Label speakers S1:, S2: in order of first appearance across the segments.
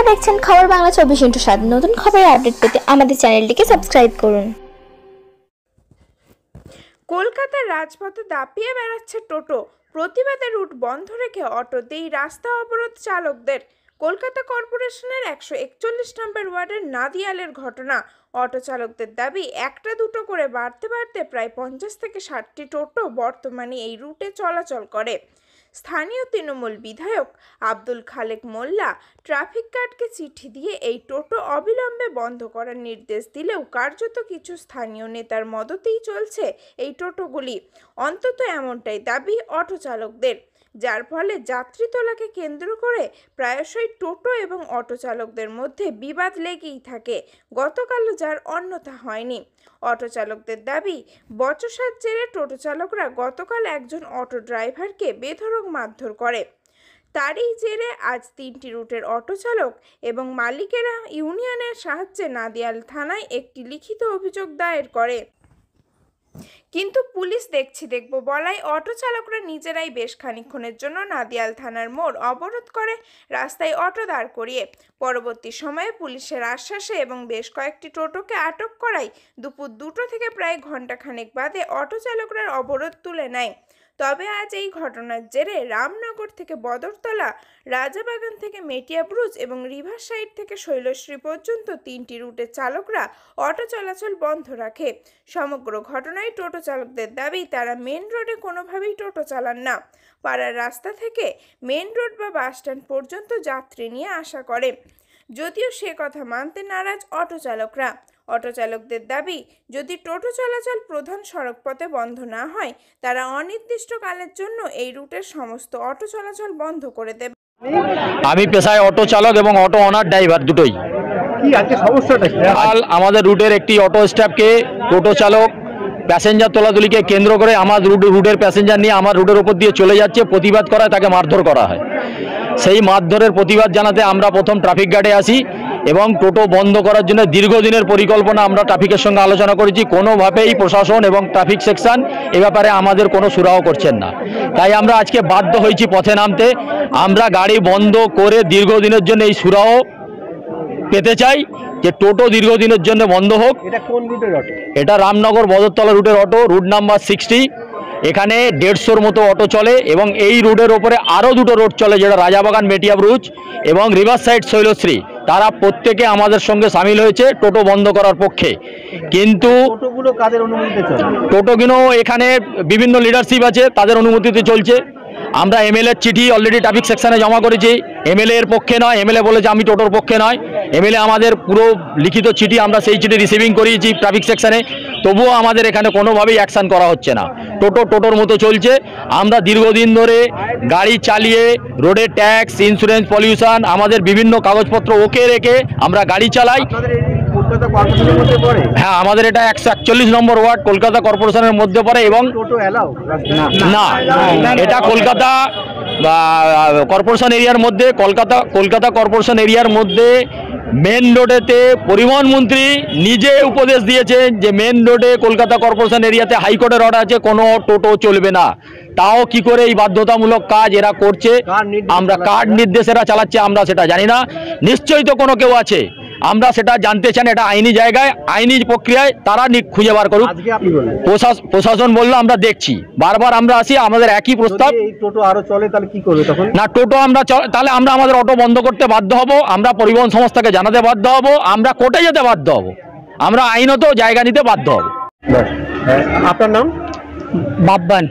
S1: দেখছেন খবর বাংলা 24x7। নতুন খবরের আপডেট পেতে আমাদের চ্যানেলটিকে সাবস্ক্রাইব করুন।
S2: কলকাতার রাজপথে দাপিয়ে বেড়াচ্ছে টোটো। প্রতিবাদে রুট বন্ধ রেখে অটোতেই রাস্তা অবরোধ চালকদের। কলকাতা কর্পোরেশনের 141 নম্বর ওয়ার্ডের নাদিয়ালের ঘটনা। অটো চালকদের দাবি, একটা দুটো করে বাড়তে বাড়তে প্রায় 50 থেকে 60টি টোটো বর্তমানে এই রুটে চলাচল করে। স্থানীয় তৃণমূল বিধায়ক আব্দুল খালেক মোল্লা ট্রাফিক গার্ডকে চিঠি দিয়ে এই টোটো অবিলম্বে বন্ধ করার নির্দেশ দিলেও কার্যত কিছু স্থানীয় নেতার মদতেই চলছে এই টোটোগুলি। অন্তত এমনটাই দাবি অটো চালকদের, যার ফলে যাত্রী তোলাকে কেন্দ্র করে প্রায়শই টোটো এবং অটো চালকদের মধ্যে বিবাদ লেগেই থাকে। গতকালও যার অন্যথা হয়নি। অটো চালকদের দাবি, বচসার জেরে টোটো চালকরা গতকাল একজন অটো ড্রাইভারকে বেধড়ক মারধর করে। তারই জেরে আজ 3টি রুটের অটো চালক এবং মালিকেরা ইউনিয়নের সাহায্যে নাদিয়াল থানায় একটি লিখিত অভিযোগ দায়ের করে। কিন্তু পুলিশ দেখব বলায় অটো চালকরা নিজেরাই বেশ খানিকক্ষণের জন্য নাদিয়াল থানার মোড় অবরোধ করে রাস্তায় অটো দাঁড় করিয়ে পরবর্তী সময়ে পুলিশের আশ্বাসে এবং বেশ কয়েকটি টোটোকে আটক করায় দুপুর 2টো থেকে প্রায় ঘণ্টাখানেক বাদে অটো চালকরা অবরোধ তুলে নেয়। তবে আজ এই ঘটনার জেরে রামনগর থেকে বদরতলা, রাজাবাগান থেকে মেটিয়া ব্রুজ এবং রিভার সাইড থেকে শৈলশ্রী পর্যন্ত 3টি রুটের চালকরা অটো চলাচল বন্ধ রাখে। সমগ্র ঘটনায় টোটো চালকদের দাবি, তারা মেন রোডে কোনোভাবেই টোটো চালান না। পাড়ার রাস্তা থেকে মেন রোড বা বাসস্ট্যান্ড পর্যন্ত যাত্রী নিয়ে আসা করে। যদিও সে কথা মানতে নারাজ অটো চালকরা। অটো চালকদের দাবি, যদি টোটো চলাচল প্রধান সড়ক পথে বন্ধ না হয়, তারা অনির্দিষ্টকালের জন্য এই রুটের সমস্ত অটো চলাচল বন্ধ করে দেবে।
S3: আমি পেশায় অটো চালক এবং অটো অনার ড্রাইভার দুটোই।
S4: কি আছে সমস্যাটা?
S3: কাল আমাদের রুটের একটি অটো স্টাফকে টোটো চালক প্যাসেঞ্জার তোলাতুলিকে কেন্দ্র করে আমার রুটের প্যাসেঞ্জার নিয়ে আমার রুটের উপর দিয়ে চলে যাচ্ছে, প্রতিবাদ করায় তাকে মারধর করা হয়। সেই মারধরের প্রতিবাদ জানাতে আমরা প্রথম ট্রাফিক গার্ডে আসি এবং টোটো বন্ধ করার জন্য দীর্ঘদিনের পরিকল্পনা আমরা ট্রাফিকের সঙ্গে আলোচনা করেছি। কোনোভাবেই প্রশাসন এবং ট্রাফিক সেকশন এ ব্যাপারে আমাদের কোনো সুরাহ করছেন না। তাই আমরা আজকে বাধ্য হয়েছি পথে নামতে। আমরা গাড়ি বন্ধ করে দীর্ঘদিনের জন্য এই সুরাহ পেতে চাই যে টোটো দীর্ঘদিনের জন্য বন্ধ হোক।
S4: এটা কোন রুটের অটো?
S3: এটা রামনগর বদরতলা রুটের অটো, রুট নাম্বার 60। এখানে 150-র মতো অটো চলে এবং এই রুটের ওপরে আরও দুটো রুট চলে, যেটা রাজাবাগান মেটিয়া ব্রুজ এবং রিভার সাইড শৈলশ্রী। তারা প্রত্যেকে আমাদের সঙ্গে সামিল হয়েছে টোটো বন্ধ করার পক্ষে। কিন্তু
S4: টোটোগুলো কাদের অনুমতিতে চলে?
S3: টোটোগুলো এখানে বিভিন্ন লিডারশিপ আছে, তাদের অনুমতিতে চলছে। আমরা এমএলএর চিঠি অলরেডি ট্রাফিক সেকশনে জমা করেছি। এমএলএ এর পক্ষে নয়, এমএলএ বলেছে আমি টোটোর পক্ষে নয়। এমএলএ আমাদের পুরো লিখিত চিঠি, আমরা সেই চিঠি রিসিভিং করিয়েছি ট্রাফিক সেকশনে, তবুও আমাদের এখানে কোনোভাবেই অ্যাকশান করা হচ্ছে না। টোটোর মতো চলছে। আমরা দীর্ঘদিন ধরে গাড়ি চালিয়ে রোডের ট্যাক্স, ইন্স্যুরেন্স, পলিউশন, আমাদের বিভিন্ন কাগজপত্র ওকে রেখে আমরা গাড়ি চালাই।
S4: কলকাতা কর্পোরেশনের মধ্যে পড়ে?
S3: হ্যাঁ, আমাদের এটা 141 নম্বর ওয়ার্ড কলকাতা কর্পোরেশনের মধ্যে পড়ে এবং
S4: টোটো এলাও
S3: না, এটা কলকাতা কর্পোরেশন এরিয়ার মধ্যে, কলকাতা কর্পোরেশন এরিয়ার মধ্যে মেন রোডেতে পরিবহন মন্ত্রী নিজে উপদেশ দিয়েছেন যে মেন রোডে কলকাতা কর্পোরেশন এরিয়াতে হাইকোর্টের অর্ডার আছে, কোনো টোটো চলবে না। তাও কি করে এই বাধ্যতামূলক কাজ এরা করছে? আমরা কার নির্দেশেরা চালাচ্ছে আমরা সেটা জানি না। নিশ্চয়ই তো কোনো কেউ আছে, আমরা সেটা জানতে চান। এটা আইনি জায়গায়, আইনি প্রক্রিয়ায় তারা খুঁজে বার করুক। প্রশাসন বললো আমরা দেখছি। বারবার আমরা আসি, আমাদের একই প্রস্তাব।
S4: টোটো আরো চলে তাহলে কি করবে তখন?
S3: না, টোটো তাহলে আমরা আমাদের অটো বন্ধ করতে বাধ্য হব, আমরা পরিবহন সংস্থাকে জানাতে বাধ্য হব, আমরা কোর্টে যেতে বাধ্য হব, আমরা আইনত জায়গা নিতে বাধ্য হব।
S4: আপনার নাম?
S5: বাব্বান।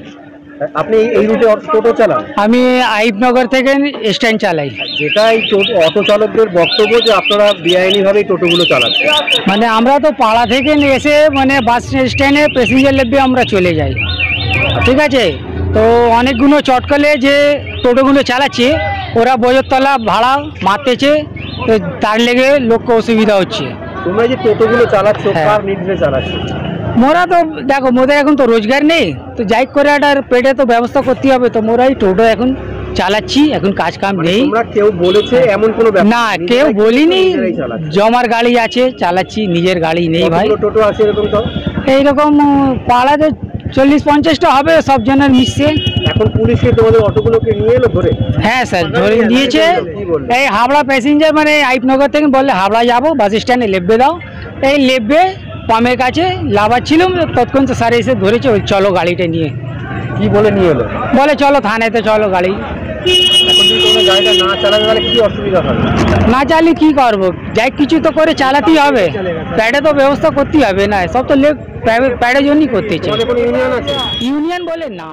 S4: আপনি এই রুটে টোটো চালান?
S5: আমি আইবনগর থেকে স্ট্যান্ড চালাই।
S4: যেটা এই অটো চালকদের বক্তব্য যে আপনারা বেআইনিভাবে টোটোগুলো চালাচ্ছেন।
S5: মানে আমরা তো পাড়া থেকে এসে মানে বাস স্ট্যান্ডে প্যাসেঞ্জার লেবে আমরা চলে যাই, ঠিক আছে? তো অনেকগুলো চটকলে যে টোটোগুলো চালাচ্ছে ওরা বজরতলা ভাড়া মারতেছে, তো তার লেগে লোককে অসুবিধা হচ্ছে।
S4: তোমরা যে টোটোগুলো চালাচ্ছ কার নির্দেশে চালাচ্ছ?
S5: মোরা তো দেখো, মোদের এখন তো রোজগার নেই, তো যাই করে একটা পেটে তো ব্যবস্থা করতে হবে। তো মোরাই টোটো এখন চালাচ্ছি, এখন কাজ কাম নেই।
S4: তোমরা কেউ বলেছে এমন কোনো ব্যাপার
S5: না, কেউ বলিনি। জমার গাড়ি আছে, চালাচ্ছি, নিজের গাড়ি নেই ভাই।
S4: টোটো আছে এরকম? তো
S5: এইরকম পাড়াতে 40-50টা হবে, সব জনের মিশছে।
S4: এখন পুলিশে তোমাদের অটোগুলোকে নিয়ে এলো ধরে?
S5: হ্যাঁ স্যার, ধরে দিয়েছে। এই হাবড়া প্যাসেঞ্জার মানে আইপনগর থেকে বললে হাবড়া যাবো, বাস স্ট্যান্ডে লেববে দাও, এই লেববে পামের কাছে লাভাচ্ছিলাম, তৎক্ষণ তো স্যার এসে ধরেছে, ওই চলো গাড়িটা নিয়ে।
S4: কি বলে নিয়ে এলো?
S5: বলে চলো থানাতে, চলো গাড়ি।
S4: এখন যদি তোমরা গাড়িটা না চালাবে তাহলে কি অসুবিধা হবে?
S5: না চালিয়ে কি করবো, যাই কিছু তো করে চালাতেই হবে, প্যাডে তো ব্যবস্থা করতেই হবে না, সব তো প্যাডের জন্যই করতে চাই।
S4: তোমাদের কোনো ইউনিয়ন আছে?
S5: ইউনিয়ন বলে না।